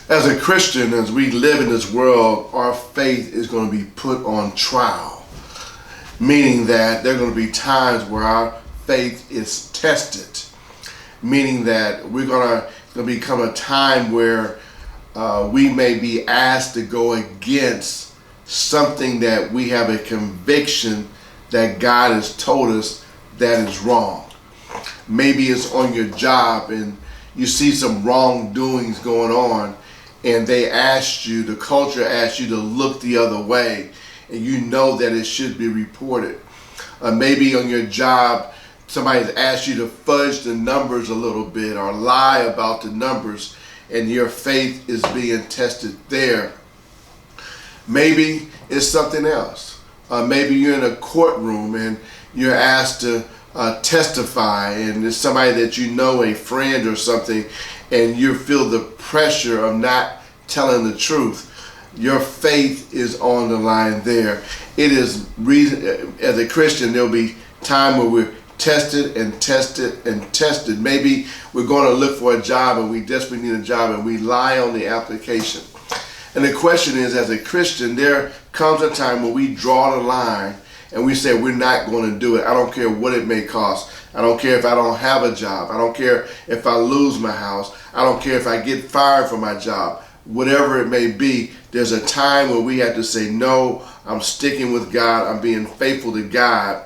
As a Christian, as we live in this world, our faith is going to be put on trial, meaning that there are going to be times where our faith is tested, meaning that we're going to become a time where we may be asked to go against something that we have a conviction that God has told us that is wrong. Maybe it's on your job and you see some wrongdoings going on, and the culture asked you to look the other way, and you know that it should be reported. Maybe on your job, somebody's asked you to fudge the numbers a little bit or lie about the numbers, and your faith is being tested there. Maybe it's something else. Maybe you're in a courtroom and you're asked to testify, and there's somebody that you know, a friend or something, and you feel the pressure of not telling the truth. Your faith is on the line there. It is reason, as a Christian, there'll be time where we're tested and tested and tested. Maybe we're going to look for a job and we desperately need a job and we lie on the application. And the question is, as a Christian, there comes a time when we draw the line and we say we're not going to do it. I don't care what it may cost. I don't care if I don't have a job. I don't care if I lose my house. I don't care if I get fired from my job. Whatever it may be, there's a time when we have to say, no, I'm sticking with God. I'm being faithful to God.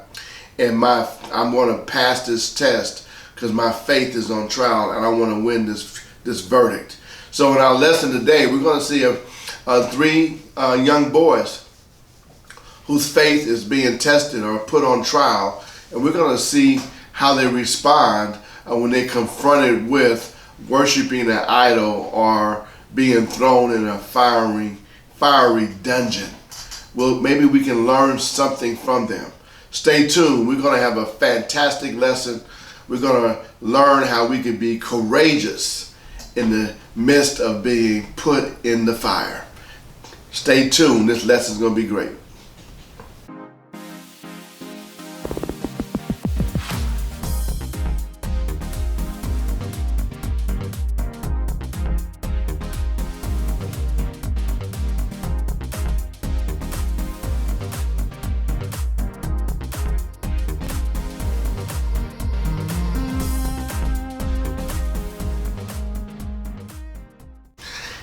And I'm going to pass this test because my faith is on trial and I want to win this verdict. So in our lesson today, we're going to see three young boys whose faith is being tested or put on trial, and we're going to see how they respond when they're confronted with worshiping an idol or being thrown in a fiery dungeon. Well, maybe we can learn something from them. Stay tuned. We're going to have a fantastic lesson. We're going to learn how we can be courageous in the midst of being put in the fire. Stay tuned. This lesson is going to be great.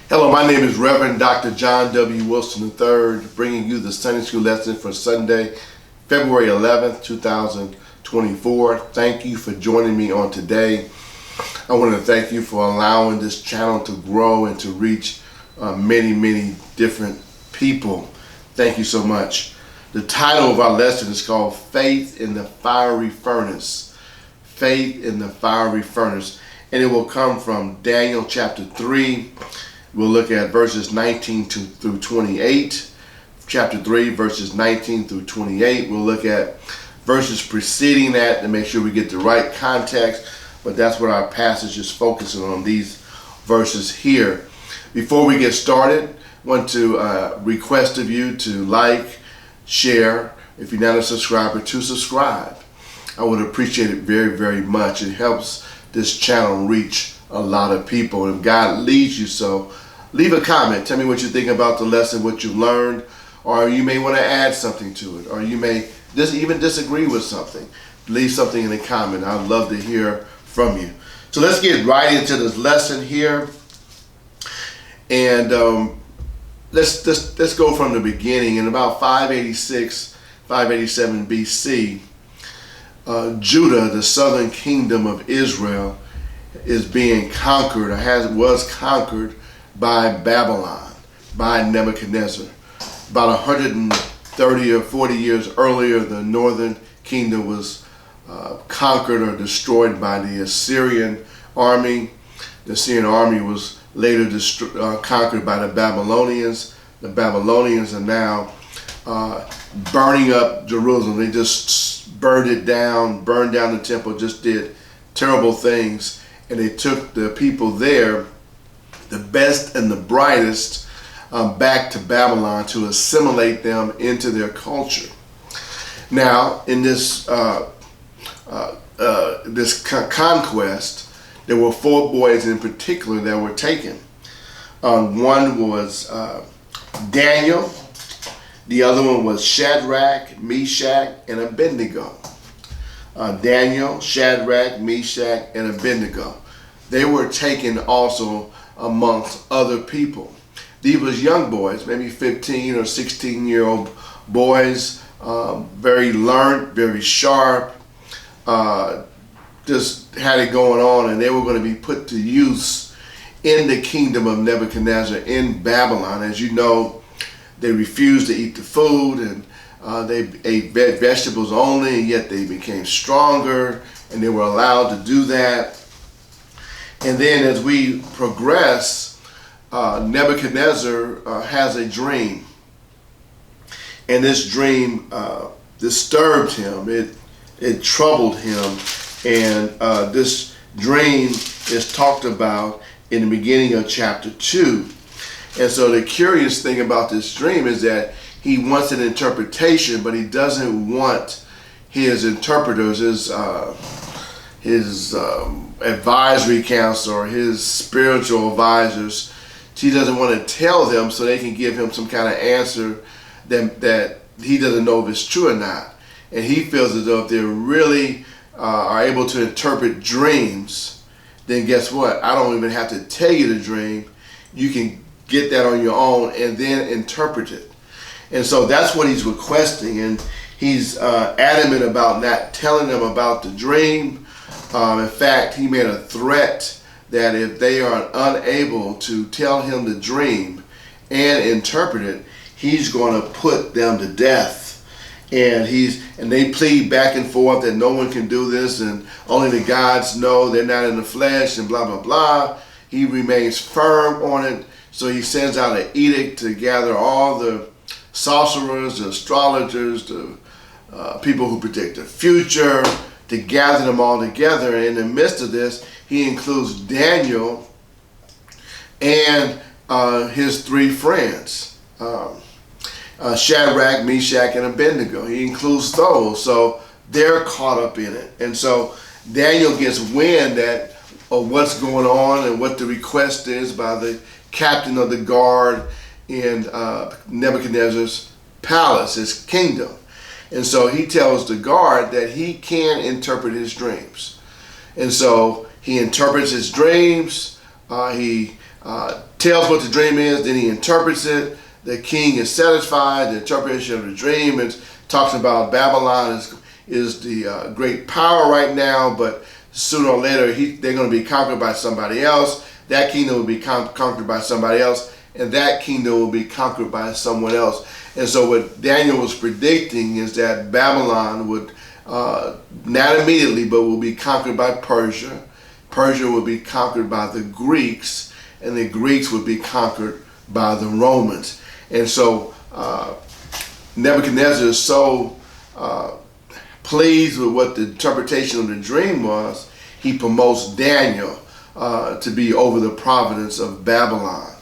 Hello, my name is Reverend Dr. John W. Wilson III, bringing you the Sunday School lesson for Sunday, February 11th, 2024. Thank you for joining me on today. I want to thank you for allowing this channel to grow and to reach many different people. Thank you so much. The title of our lesson is called Faith in the Fiery Furnace. Faith in the Fiery Furnace. And it will come from Daniel chapter 3. We'll look at verses 19 through 28. Chapter 3, verses 19 through 28. We'll look at verses preceding that to make sure we get the right context. But that's what our passage is focusing on, these verses here. Before we get started, I want to request of you to like, share. If you're not a subscriber, to subscribe. I would appreciate it very much. It helps this channel reach a lot of people. And if God leads you so, leave a comment. Tell me what you think about the lesson, what you learned, or you may want to add something to it, or you may even disagree with something. Leave something in the comment. I'd love to hear from you. So let's get right into this lesson here. And let's go from the beginning. In about 586, 587 BC, Judah, the southern kingdom of Israel, is being conquered, or was conquered by Babylon, by Nebuchadnezzar. About 130 or 40 years earlier, the northern kingdom was conquered or destroyed by the Assyrian army. The Assyrian army was later conquered by the Babylonians. The Babylonians are now burning up Jerusalem. They just burned down the temple, just did terrible things. And they took the people there, the best and the brightest, back to Babylon to assimilate them into their culture. Now, in this conquest, there were 4 boys in particular that were taken. One was Daniel. The other one was Shadrach, Meshach, and Abednego. Daniel, Shadrach, Meshach, and Abednego. They were taken also amongst other people. These was young boys, maybe 15 or 16-year-old boys, very learned, very sharp, just had it going on, and they were going to be put to use in the kingdom of Nebuchadnezzar in Babylon. As you know, they refused to eat the food, and they ate vegetables only, and yet they became stronger, and they were allowed to do that. And then as we progress, Nebuchadnezzar has a dream, and this dream disturbed him. It troubled him, and this dream is talked about in the beginning of chapter 2. And so the curious thing about this dream is that he wants an interpretation, but he doesn't want his interpreters, his advisory council or his spiritual advisors. He doesn't want to tell them so they can give him some kind of answer that he doesn't know if it's true or not. And he feels as though if they really are able to interpret dreams, then guess what? I don't even have to tell you the dream. You can get that on your own and then interpret it. And so that's what he's requesting, and he's adamant about not telling them about the dream. In fact, he made a threat that if they are unable to tell him the dream and interpret it, he's going to put them to death. And they plead back and forth that no one can do this, and only the gods know, they're not in the flesh, and blah, blah, blah. He remains firm on it. So he sends out an edict to gather all the sorcerers, the astrologers, the people who predict the future, to gather them all together. And in the midst of this, he includes Daniel and his three friends, Shadrach, Meshach, and Abednego. He includes those, so they're caught up in it. And so Daniel gets wind of what's going on and what the request is by the captain of the guard in Nebuchadnezzar's palace, his kingdom. And so he tells the guard that he can interpret his dreams. And so he interprets his dreams. He tells what the dream is, then he interprets it. The king is satisfied. The interpretation of the dream is talks about Babylon is the great power right now, but sooner or later they're going to be conquered by somebody else. That kingdom will be conquered by somebody else, and that kingdom will be conquered by someone else. And so what Daniel was predicting is that Babylon would, not immediately, but will be conquered by Persia. Persia will be conquered by the Greeks, and the Greeks would be conquered by the Romans. And so Nebuchadnezzar is so pleased with what the interpretation of the dream was, he promotes Daniel to be over the province of Babylon.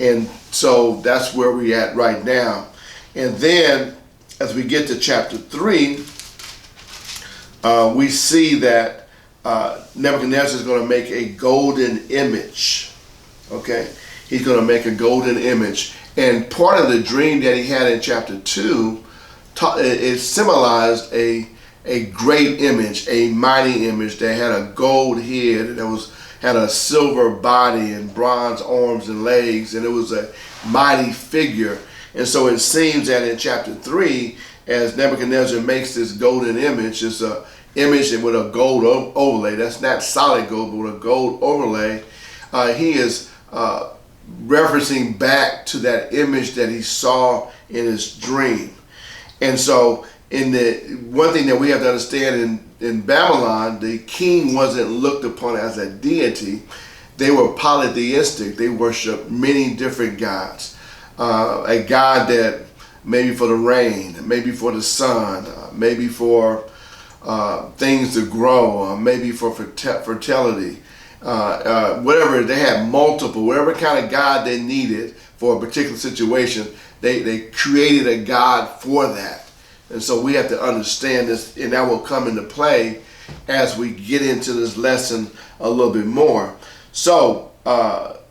And so that's where we're at right now. And then as we get to chapter 3, we see that Nebuchadnezzar is going to make a golden image. Okay? He's going to make a golden image. And part of the dream that he had in chapter 2, it symbolized a great image, a mighty image that had a gold head, that had a silver body and bronze arms and legs, and it was a mighty figure. And so it seems that in chapter 3, as Nebuchadnezzar makes this golden image, it's an image with a gold overlay. That's not solid gold, but with a gold overlay. He is referencing back to that image that he saw in his dream. And so one thing that we have to understand in Babylon, the king wasn't looked upon as a deity. They were polytheistic. They worshiped many different gods. A god that maybe for the rain, maybe for the sun, maybe for things to grow, maybe for fertility. Whatever, they had multiple, whatever kind of god they needed for a particular situation, they created a god for that. And so we have to understand this, and that will come into play as we get into this lesson a little bit more. So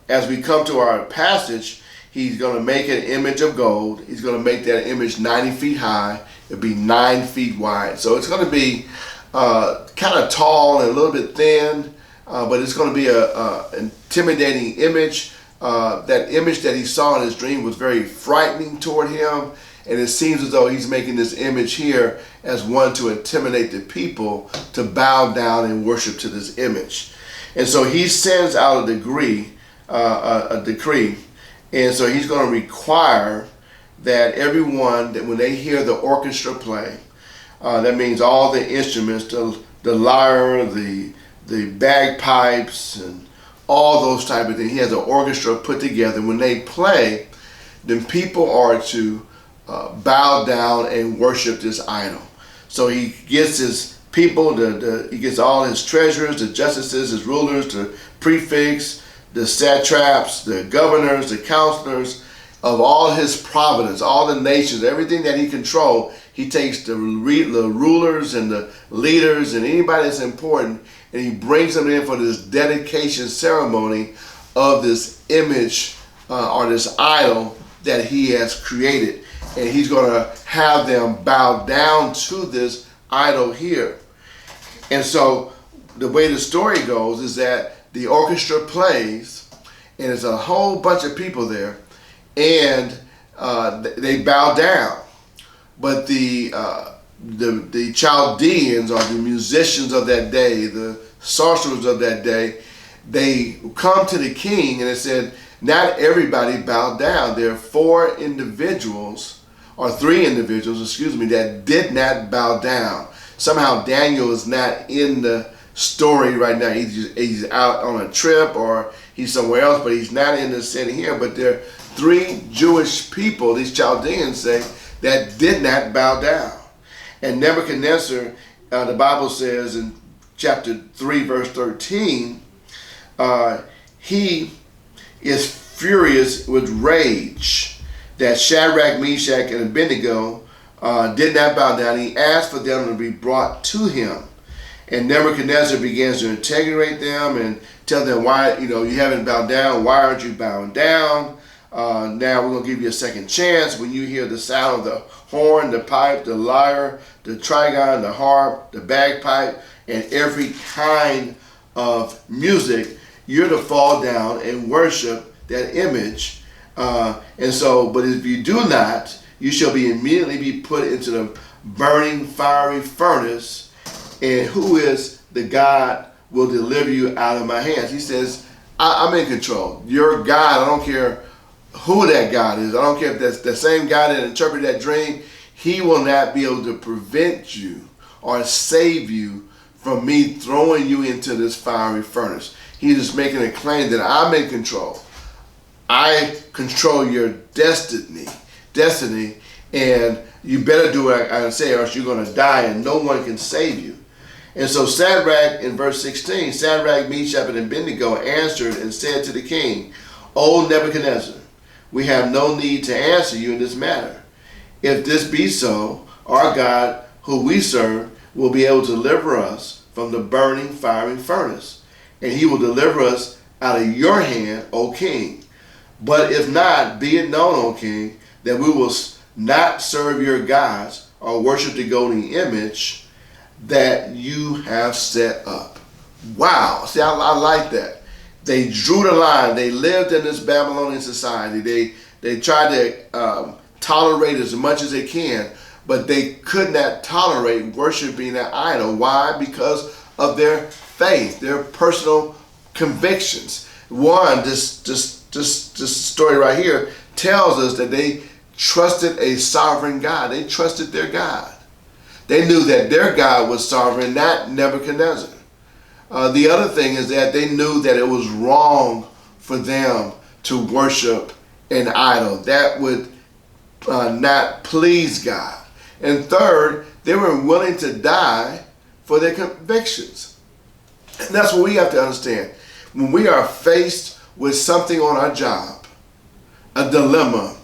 as we come to our passage, he's going to make an image of gold. He's going to make that image 90 feet high. It'll be 9 feet wide. So it's going to be kind of tall and a little bit thin, but it's going to be an intimidating image. That image that he saw in his dream was very frightening toward him, and it seems as though he's making this image here as one to intimidate the people to bow down and worship to this image. And so he sends out a decree, and so he's going to require that everyone, that when they hear the orchestra play, that means all the instruments, the lyre, the bagpipes, and all those type of things. He has an orchestra put together. When they play, then people are to bow down and worship this idol. So he gets his people, he gets all his treasurers, the justices, his rulers, the prefects, the satraps, the governors, the counselors of all his province, all the nations, everything that he controlled. He takes the rulers and the leaders and anybody that's important, and he brings them in for this dedication ceremony of this image or this idol that he has created. And he's going to have them bow down to this idol here. And so the way the story goes is that the orchestra plays, and there's a whole bunch of people there, and they bow down. But the Chaldeans, or the musicians of that day, the sorcerers of that day, they come to the king, and it said, not everybody bowed down. There are 3 individuals, that did not bow down. Somehow Daniel is not in the story right now. He's out on a trip, or he's somewhere else, but he's not in the setting here. But there are 3 Jewish people, these Chaldeans say, that did not bow down. And Nebuchadnezzar, the Bible says in chapter 3, verse 13, he is furious with rage that Shadrach, Meshach, and Abednego did not bow down. He asked for them to be brought to him. And Nebuchadnezzar begins to interrogate them and tell them, why, you haven't bowed down. Why aren't you bowing down? Now we're going to give you a second chance. When you hear the sound of the horn, the pipe, the lyre, the trigon, the harp, the bagpipe, and every kind of music, you're to fall down and worship that image. But if you do not, you shall immediately be put into the burning fiery furnace. And who is the God will deliver you out of my hands? He says, I'm in control. You're God. I don't care who that God is. I don't care if that's the same God that interpreted that dream. He will not be able to prevent you or save you from me throwing you into this fiery furnace. He's just making a claim that I'm in control. I control your destiny, and you better do what I say, or else you're going to die and no one can save you. And so Shadrach, in verse 16, Shadrach, Meshach, and Abednego answered and said to the king, O Nebuchadnezzar, we have no need to answer you in this matter. If this be so, our God, who we serve, will be able to deliver us from the burning fiery furnace, and he will deliver us out of your hand, O king. But if not, be it known, O king, that we will not serve your gods or worship the golden image that you have set up. Wow. See, I like that. They drew the line. They lived in this Babylonian society. They tried to tolerate as much as they can, but they could not tolerate worshiping that idol. Why? Because of their faith, their personal convictions. One, this story right here tells us that they trusted a sovereign God. They trusted their God. They knew that their God was sovereign, not Nebuchadnezzar. The other thing is that they knew that it was wrong for them to worship an idol. That would not please God. And third, they were willing to die for their convictions. And that's what we have to understand. When we are faced with something on our job, a dilemma,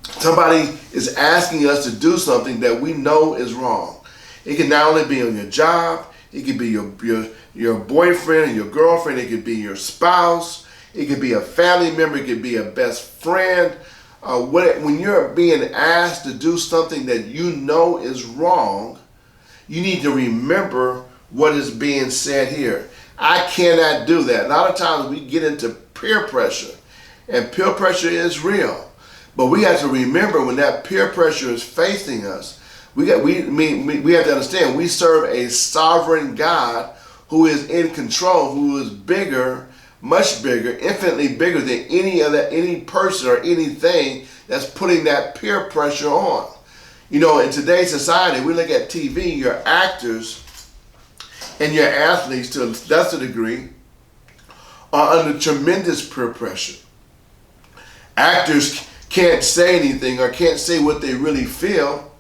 somebody is asking us to do something that we know is wrong. It can not only be on your job, it could be your boyfriend and your girlfriend, it could be your spouse, It could be a family member. It could be a best friend. When you're being asked to do something that you know is wrong, you need to remember what is being said here. I cannot do that. A lot of times we get into peer pressure, and peer pressure is real. But we have to remember when that peer pressure is facing us, we have to understand we serve a sovereign God who is in control, who is bigger, much bigger, infinitely bigger than any person or anything that's putting that peer pressure on. You know, in today's society, we look at TV, your actors and your athletes to a lesser degree are under tremendous peer pressure. Actors can't say anything or can't say what they really feel,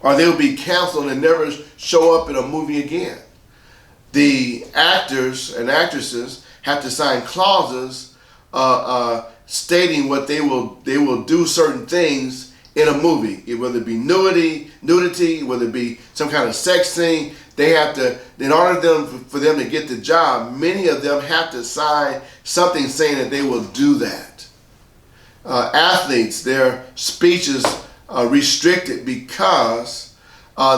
or they'll be canceled and never show up in a movie again. The actors and actresses have to sign clauses stating what they will do certain things in a movie, whether it be nudity, whether it be some kind of sex scene. They have to, in order for them to get the job, many of them have to sign something saying that they will do that. Athletes, their speeches are restricted because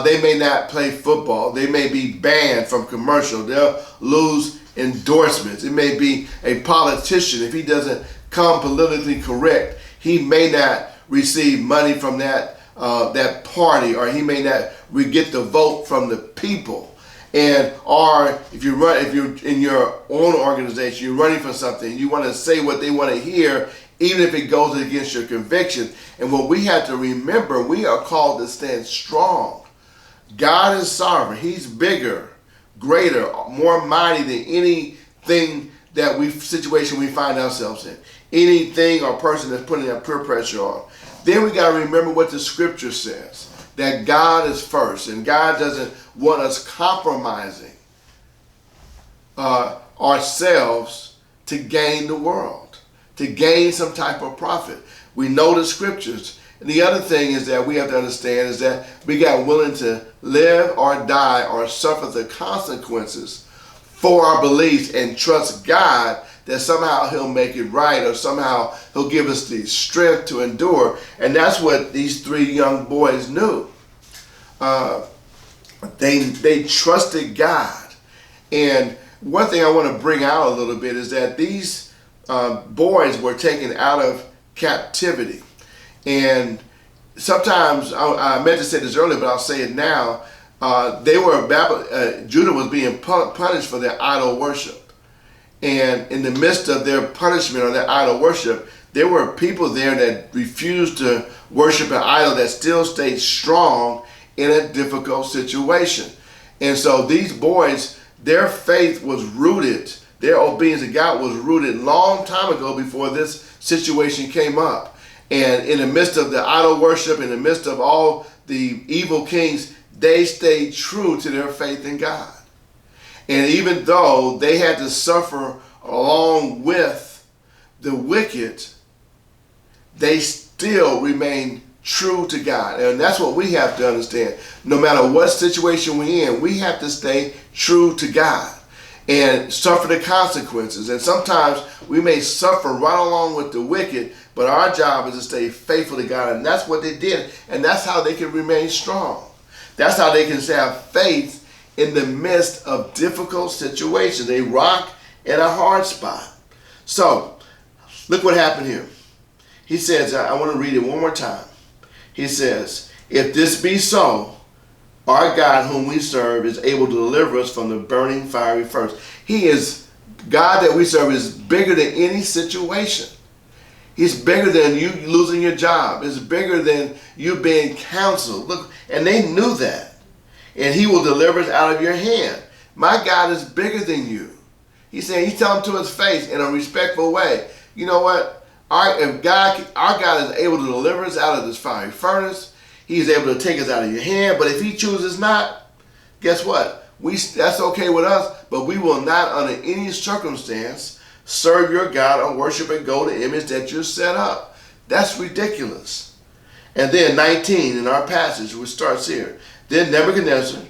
they may not play football. They may be banned from commercial. They'll lose endorsements. It may be a politician. If he doesn't come politically correct, he may not receive money from that party, or he may not get the vote from the people. Or if you're in your own organization, you're running for something, you want to say what they want to hear, even if it goes against your conviction. And what we have to remember, we are called to stand strong. God is sovereign. He's bigger, greater, more mighty than anything situation we find ourselves in. Anything or person that's putting that peer pressure on. Then we got to remember what the scripture says, that God is first, and God doesn't want us compromising ourselves to gain the world, to gain some type of profit. We know the scriptures. And the other thing is that we have to understand is that we got willing to live or die or suffer the consequences for our beliefs and trust God that somehow he'll make it right, or somehow he'll give us the strength to endure. And that's what these three young boys knew. They trusted God. And one thing I want to bring out a little bit is that these boys were taken out of captivity. And sometimes, I meant to say this earlier, but I'll say it now, Judah was being punished for their idol worship. And in the midst of their punishment or their idol worship, there were people there that refused to worship an idol that still stayed strong in a difficult situation. And so these boys, their faith was rooted, their obedience to God was rooted long time ago before this situation came up. And in the midst of the idol worship, in the midst of all the evil kings, they stayed true to their faith in God. And even though they had to suffer along with the wicked, they still remained true to God. And that's what we have to understand. No matter what situation we're in, we have to stay true to God and suffer the consequences. And sometimes we may suffer right along with the wicked, but our job is to stay faithful to God. And that's what they did. And that's how they can remain strong. That's how they can have faith in the midst of difficult situations, a rock in a hard spot. So, look what happened here. He says, I want to read it one more time. He says, if this be so, our God whom we serve is able to deliver us from the burning fiery furnace. God that we serve is bigger than any situation. He's bigger than you losing your job. It's bigger than you being counseled. Look, and they knew that. And he will deliver us out of your hand. My God is bigger than you. He's saying, he's telling him to his face in a respectful way. You know what? Our God is able to deliver us out of this fiery furnace. He's able to take us out of your hand. But if he chooses not, guess what? That's okay with us, but we will not under any circumstance serve your God or worship a golden image that you set up. That's ridiculous. And then 19 in our passage, which starts here. Then Nebuchadnezzar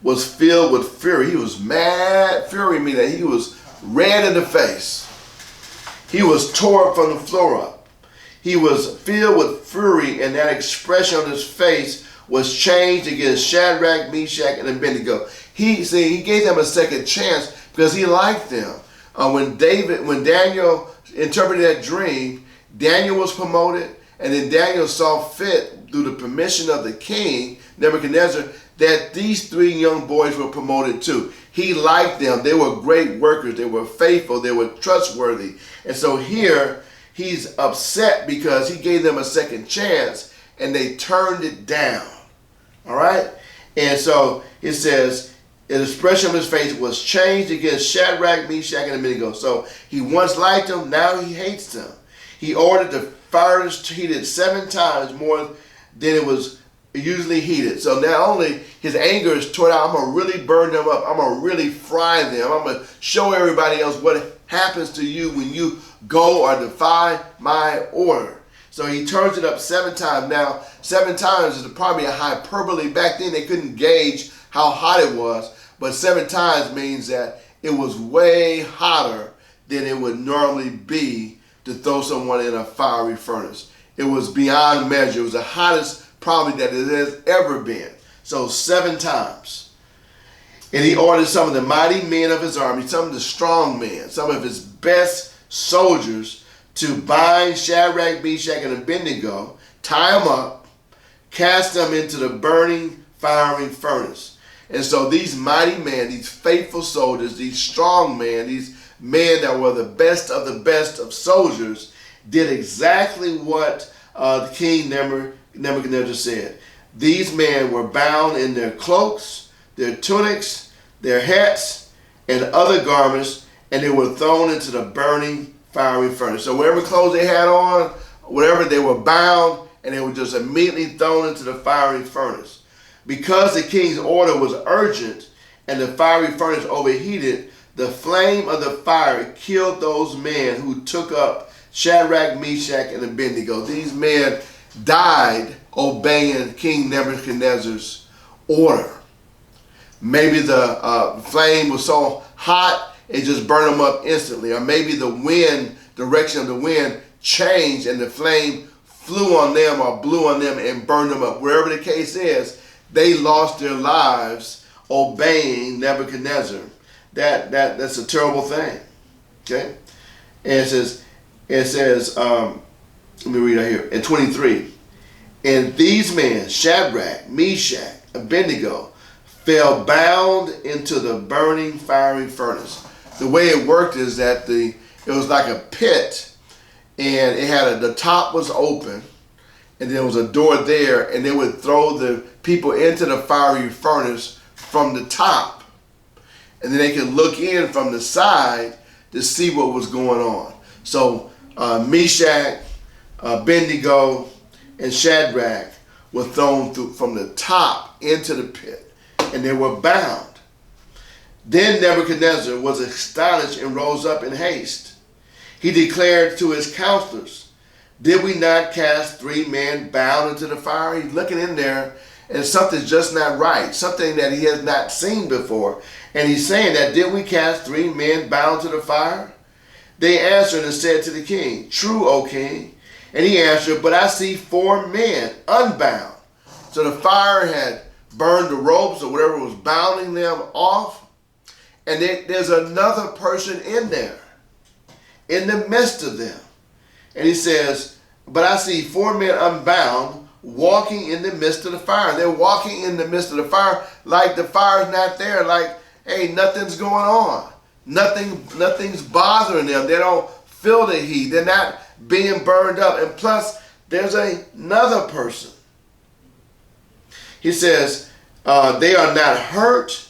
was filled with fury. He was mad. Fury meaning that he was red in the face. He was tore from the floor up. He was filled with fury, and that expression on his face was changed against Shadrach, Meshach, and Abednego. He gave them a second chance because he liked them. When Daniel interpreted that dream, Daniel was promoted, and then Daniel saw fit through the permission of the king, Nebuchadnezzar, that these three young boys were promoted too. He liked them. They were great workers. They were faithful. They were trustworthy. And so here he's upset because he gave them a second chance and they turned it down. All right? And so it says, the expression of his face was changed against Shadrach, Meshach, and Abednego. So he once liked them, now he hates them. He ordered the furnace heated 7 times more than it was usually heated. So not only his anger is toward out, I'm going to really burn them up. I'm going to really fry them. I'm going to show everybody else what happens to you when you go or defy my order. So he turns it up 7 times. Now, 7 times is probably a hyperbole. Back then they couldn't gauge how hot it was. But 7 times means that it was way hotter than it would normally be to throw someone in a fiery furnace. It was beyond measure. It was the hottest probably that it has ever been. So 7 times. And he ordered some of the mighty men of his army, some of the strong men, some of his best soldiers to bind Shadrach, Meshach, and Abednego, tie them up, cast them into the burning fiery furnace. And so these mighty men, these faithful soldiers, these strong men, these men that were the best of soldiers, did exactly what the king Nebuchadnezzar said. These men were bound in their cloaks, their tunics, their hats, and other garments, and they were thrown into the burning fiery furnace. So whatever clothes they had on, whatever, they were bound, and they were just immediately thrown into the fiery furnace. Because the king's order was urgent and the fiery furnace overheated, the flame of the fire killed those men who took up Shadrach, Meshach, and Abednego. These men died obeying King Nebuchadnezzar's order. Maybe the flame was so hot it just burned them up instantly. Or maybe the direction of the wind changed and the flame flew on them or blew on them and burned them up. Wherever the case is, they lost their lives obeying Nebuchadnezzar. That's a terrible thing. Okay? And it says, let me read right here, in 23. And these men, Shadrach, Meshach, Abednego, fell bound into the burning fiery furnace. The way it worked is that it was like a pit, and it had the top was open, and there was a door there, and they would throw the people into the fiery furnace from the top, and then they could look in from the side to see what was going on. So Meshach, Abednego, and Shadrach were thrown from the top into the pit, and they were bound. Then Nebuchadnezzar was astonished and rose up in haste. He declared to his counselors, "Did we not cast 3 men bound into the fire?" He's looking in there, and something's just not right, something that he has not seen before. And he's saying that, "Did we cast 3 men bound to the fire?" They answered and said to the king, "True, O king." And he answered, "But I see 4 men unbound." So the fire had burned the ropes or whatever was bounding them off. And there's another person in there, in the midst of them. And he says, "But I see 4 men unbound, walking in the midst of the fire." They're walking in the midst of the fire like the fire's not there, like, hey, nothing's going on. Nothing's bothering them. They don't feel the heat. They're not being burned up. And plus, there's another person. He says, they are not hurt,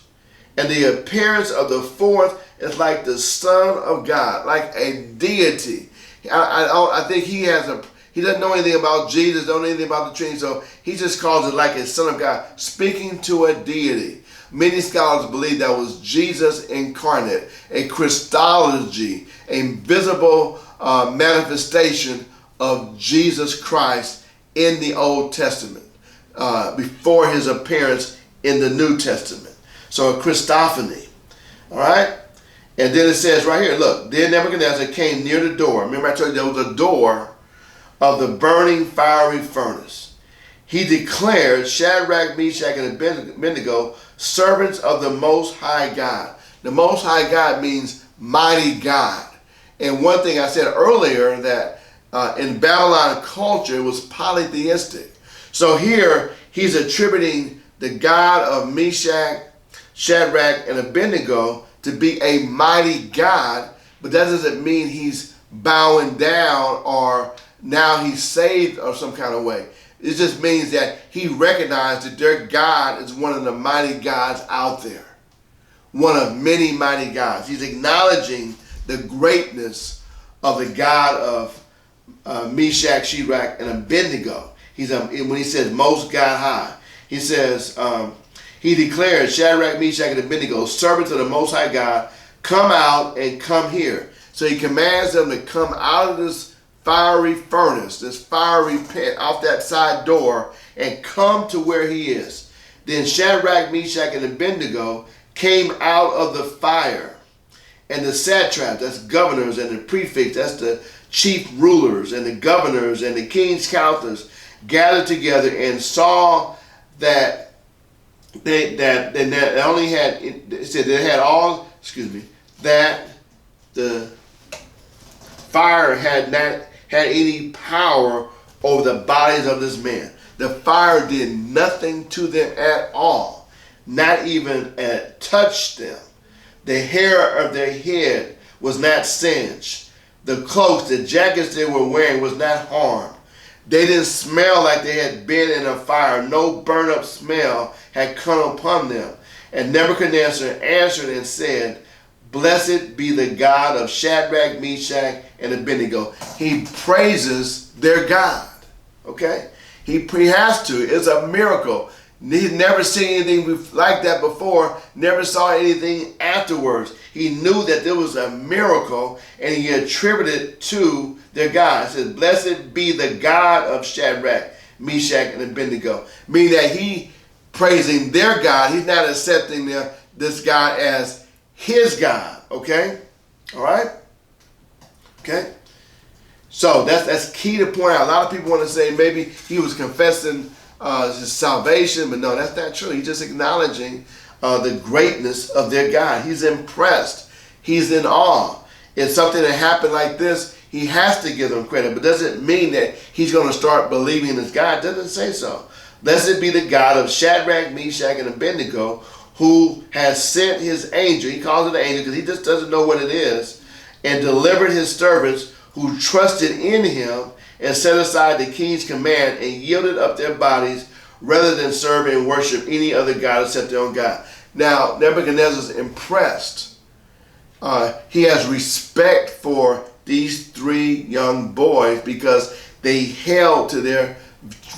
and the appearance of the 4th is like the Son of God, like a deity. I think he doesn't know anything about Jesus, don't know anything about the Trinity, so he just calls it like a Son of God, speaking to a deity. Many scholars believe that was Jesus incarnate, a Christology, a visible manifestation of Jesus Christ in the Old Testament, before his appearance in the New Testament. So a Christophany, all right? And then it says right here, look, then Nebuchadnezzar came near the door. Remember I told you there was a door of the burning fiery furnace. He declared, Shadrach, Meshach, and Abednego, servants of the Most High God. The Most High God means mighty God. And one thing I said earlier, that in Babylon culture it was polytheistic. So here he's attributing the God of Meshach, Shadrach, and Abednego to be a mighty God, but that doesn't mean he's bowing down or now he's saved or some kind of way. It just means that he recognized that their God is one of the mighty gods out there. One of many mighty gods. He's acknowledging the greatness of the God of Meshach, Shadrach, and Abednego. When he says most God high, he says, he declared, Shadrach, Meshach, and Abednego, servants of the Most High God, come out and come here. So he commands them to come out of this fiery furnace, this fiery pit, off that side door, and come to where he is. Then Shadrach, Meshach, and Abednego came out of the fire. And the satraps, that's governors, and the prefects, that's the chief rulers, and the governors, and the king's counselors, gathered together and saw that they only had, it said they had all, that the fire had not had any power over the bodies of this man. The fire did nothing to them at all, not even touched them. The hair of their head was not singed. The cloaks, the jackets they were wearing was not harmed. They didn't smell like they had been in a fire. No burn up smell had come upon them. And Nebuchadnezzar answered and said, Blessed be the God of Shadrach, Meshach, and Abednego. He praises their God. Okay? He has to. It's a miracle. He'd never seen anything like that before, never saw anything afterwards. He knew that there was a miracle, and he attributed it to their God. He says, Blessed be the God of Shadrach, Meshach, and Abednego. Meaning that he praising their God. He's not accepting this God as his God. Okay? All right? Okay? So that's key to point out. A lot of people want to say maybe he was confessing his salvation, but no, that's not true. He's just acknowledging the greatness of their God. He's impressed. He's in awe. If something that happened like this, he has to give them credit, but doesn't mean that he's going to start believing in his God. It doesn't say so. Blessed be the God of Shadrach, Meshach, and Abednego, who has sent his angel. He calls it an angel because he just doesn't know what it is, and delivered his servants who trusted in him, and set aside the king's command and yielded up their bodies rather than serve and worship any other God except their own God. Now, Nebuchadnezzar's impressed. He has respect for these three young boys because they held to their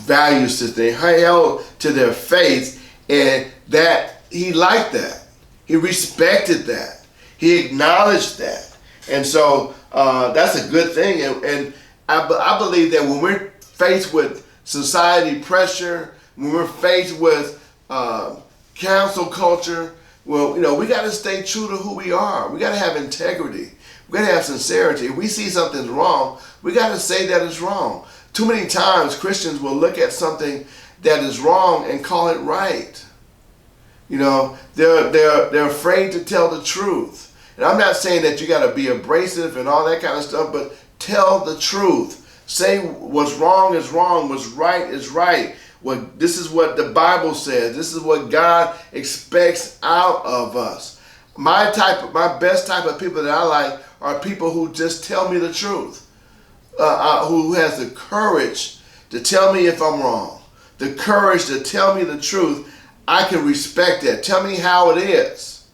value system. They held to their faith, and that he liked that. He respected that. He acknowledged that. And so that's a good thing. And I believe that when we're faced with society pressure, when we're faced with cancel culture, well, we got to stay true to who we are. We got to have integrity. We got to have sincerity. If we see something's wrong, we got to say that it's wrong. Too many times Christians will look at something that is wrong and call it right. They're afraid to tell the truth. And I'm not saying that you got to be abrasive and all that kind of stuff, but tell the truth. Say what's wrong is wrong, what's right is right. This is what the Bible says. This is what God expects out of us. My best type of people that I like are people who just tell me the truth. Who has the courage to tell me if I'm wrong. The courage to tell me the truth. I can respect that. Tell me how it is.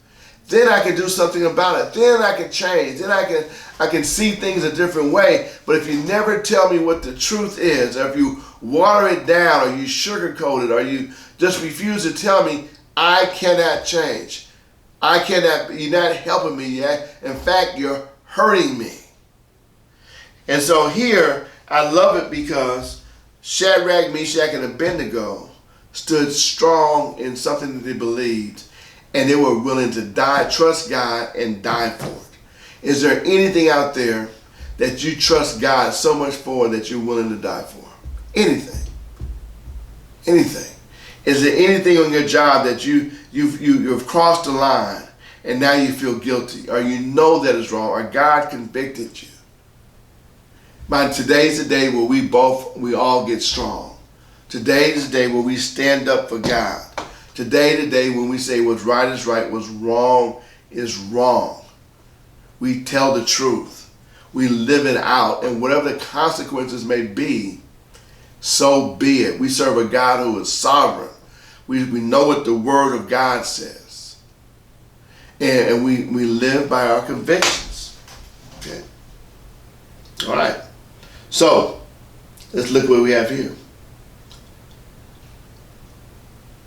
Then I can do something about it. Then I can change. Then I can see things a different way. But if you never tell me what the truth is, or if you water it down, or you sugarcoat it, or you just refuse to tell me, I cannot change. You're not helping me yet. In fact, you're hurting me. And so here, I love it because Shadrach, Meshach, and Abednego stood strong in something that they believed. and they were willing to die, trust God, and die for it. Is there anything out there that you trust God so much for that you're willing to die for? Anything. Anything. Is there anything on your job that you've crossed the line and now you feel guilty, or you know that it's wrong, or God convicted you? Man, today's the day where we all get strong. Today's the day where we stand up for God. Today's the day when we say what's right is right, what's wrong is wrong. We tell the truth. We live it out, and whatever the consequences may be, so be it. We serve a God who is sovereign. We know what the Word of God says. And we live by our convictions. Okay? All right. So, let's look what we have here.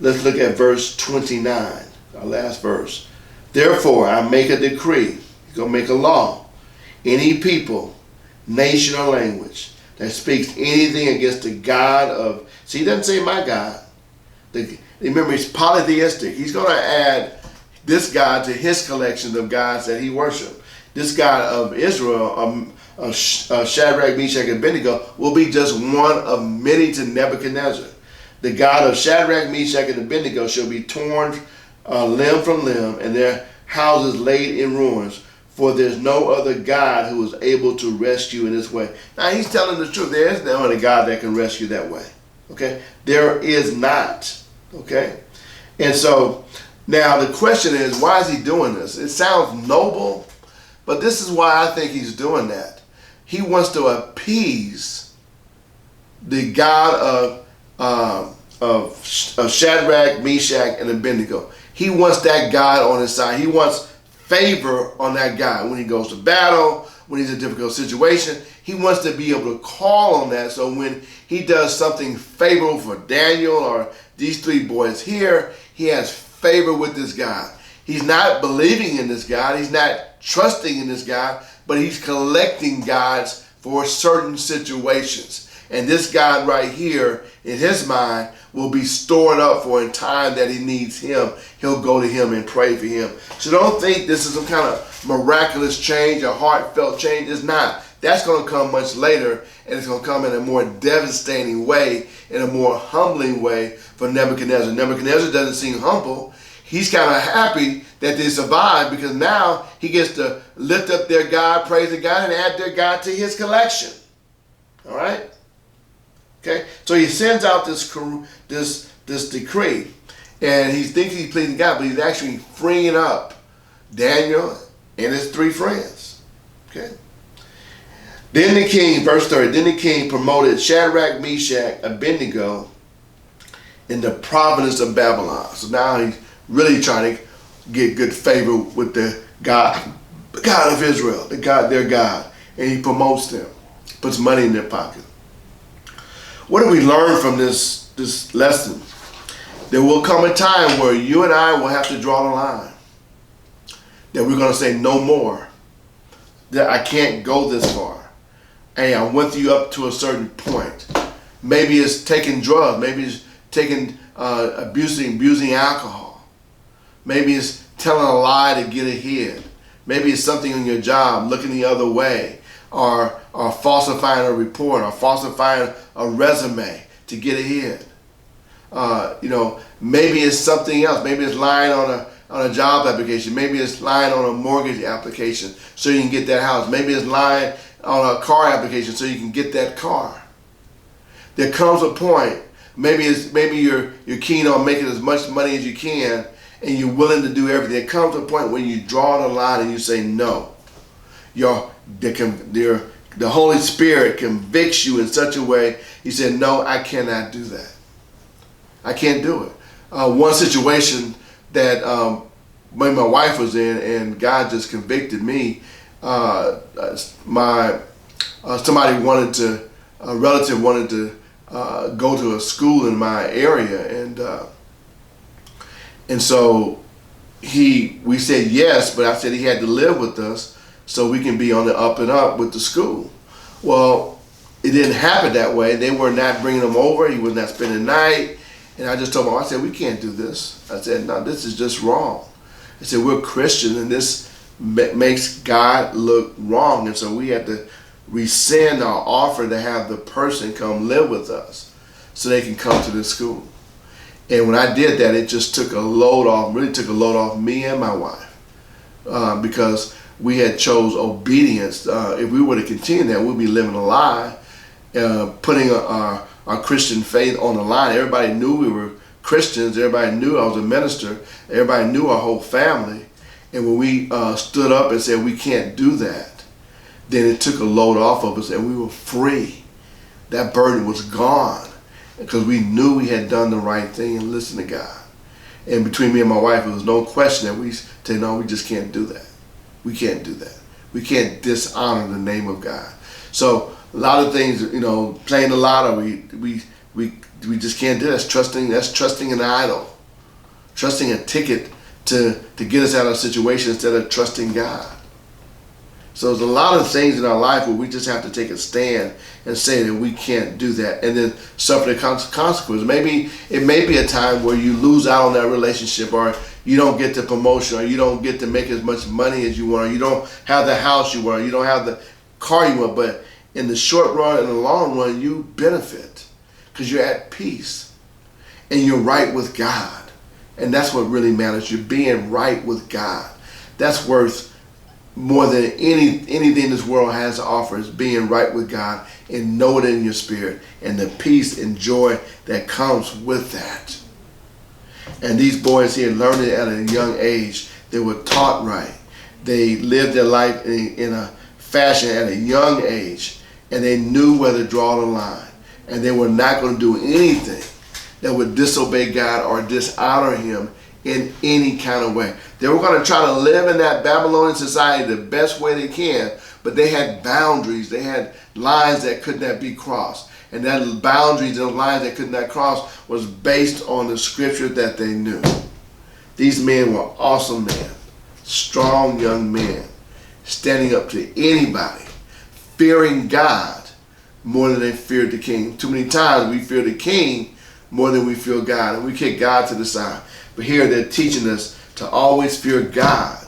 Let's look at verse 29, our last verse. Therefore, I make a decree. He's going to make a law. Any people, nation, or language that speaks anything against the God of... See, he doesn't say my God. Remember, he's polytheistic. He's going to add this God to his collection of gods that he worshiped. This God of Israel, Shadrach, Meshach, and Abednego, will be just one of many to Nebuchadnezzar. The God of Shadrach, Meshach, and Abednego shall be torn limb from limb, and their houses laid in ruins. For there's no other God who is able to rescue in this way. Now, he's telling the truth. There is no other God that can rescue that way. Okay? There is not. Okay? And so, now the question is, why is he doing this? It sounds noble, but this is why I think he's doing that. He wants to appease the God of Shadrach, Meshach, and Abednego. He wants that God on his side. He wants favor on that God. When he goes to battle, when he's in a difficult situation, he wants to be able to call on that. So when he does something favorable for Daniel or these three boys here, he has favor with this God. He's not believing in this God. He's not trusting in this God, but he's collecting gods for certain situations. And this God right here, in his mind, will be stored up for in time that he needs him. He'll go to him and pray for him. So don't think this is some kind of miraculous change, a heartfelt change. It's not. That's going to come much later, and it's going to come in a more devastating way, in a more humbling way for Nebuchadnezzar. Nebuchadnezzar doesn't seem humble. He's kind of happy that they survived, because now he gets to lift up their God, praise the God, and add their God to his collection. All right? Okay, so he sends out this decree, and he thinks he's pleasing God, but he's actually freeing up Daniel and his three friends. Okay. Then the king, verse 30, then the king promoted Shadrach, Meshach, Abednego in the province of Babylon. So now he's really trying to get good favor with the God of Israel, their God, and he promotes them, puts money in their pocket. What do we learn from this lesson? There will come a time where you and I will have to draw the line. That we're going to say no more. That I can't go this far. Hey, I went you up to a certain point. Maybe it's taking drugs. Maybe it's taking abusing alcohol. Maybe it's telling a lie to get ahead. Maybe it's something on your job, looking the other way, or falsifying a report, or falsifying a resume to get ahead. Maybe it's something else. Maybe it's lying on a job application. Maybe it's lying on a mortgage application so you can get that house. Maybe it's lying on a car application so you can get that car. There comes a point. Maybe you're keen on making as much money as you can, and you're willing to do everything. There comes a point when you draw the line and you say no. The Holy Spirit convicts you in such a way. He said, no, I cannot do that. I can't do it. One situation that when my wife was in, and God just convicted me, a relative wanted to go to a school in my area, and so we said yes, but I said he had to live with us so we can be on the up and up with the school. Well, it didn't happen that way. They were not bringing him over. He was not spending the night. And I just told him, I said, we can't do this. I said, no, this is just wrong. They said, we're Christians and this makes God look wrong. And so we had to rescind our offer to have the person come live with us so they can come to this school. And when I did that, it just took a load off, really took a load off me and my wife, because we had chose obedience. If we were to continue that, we'd be living a lie, putting our Christian faith on the line. Everybody knew we were Christians. Everybody knew I was a minister. Everybody knew our whole family. And when we stood up and said we can't do that, then it took a load off of us and we were free. That burden was gone because we knew we had done the right thing and listened to God. And between me and my wife, there was no question that we said, no, we just can't do that. We can't do that. We can't dishonor the name of God. So a lot of things, playing the lotto, we just can't do that. That's trusting an idol, trusting a ticket to get us out of a situation instead of trusting God. So there's a lot of things in our life where we just have to take a stand and say that we can't do that and then suffer the consequences. Maybe it may be a time where you lose out on that relationship, or you don't get the promotion, or you don't get to make as much money as you want, or you don't have the house you want, or you don't have the car you want. But in the short run and the long run, you benefit because you're at peace and you're right with God. And that's what really matters. You're being right with God. That's worth more than anything this world has to offer, is being right with God and know it in your spirit and the peace and joy that comes with that. And these boys here learned it at a young age. They were taught right. They lived their life in a fashion at a young age, and they knew where to draw the line. And they were not going to do anything that would disobey God or dishonor Him in any kind of way. They were going to try to live in that Babylonian society the best way they can, but they had boundaries. They had lines that could not be crossed. And that boundaries and lines that could not cross was based on the scripture that they knew. These men were awesome men, strong young men, standing up to anybody, fearing God more than they feared the king. Too many times we fear the king more than we fear God, and we kick God to the side. But here they're teaching us to always fear God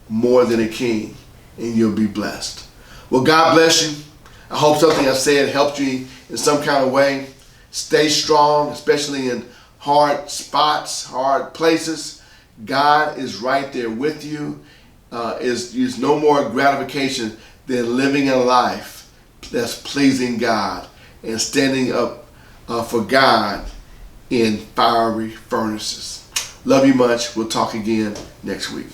more than a king, and you'll be blessed. Well, God bless you. I hope something I said helped you in some kind of way. Stay strong, especially in hard spots, hard places. God is right there with you. Is no more gratification than living a life that's pleasing God and standing up for God in fiery furnaces. Love you much. We'll talk again next week.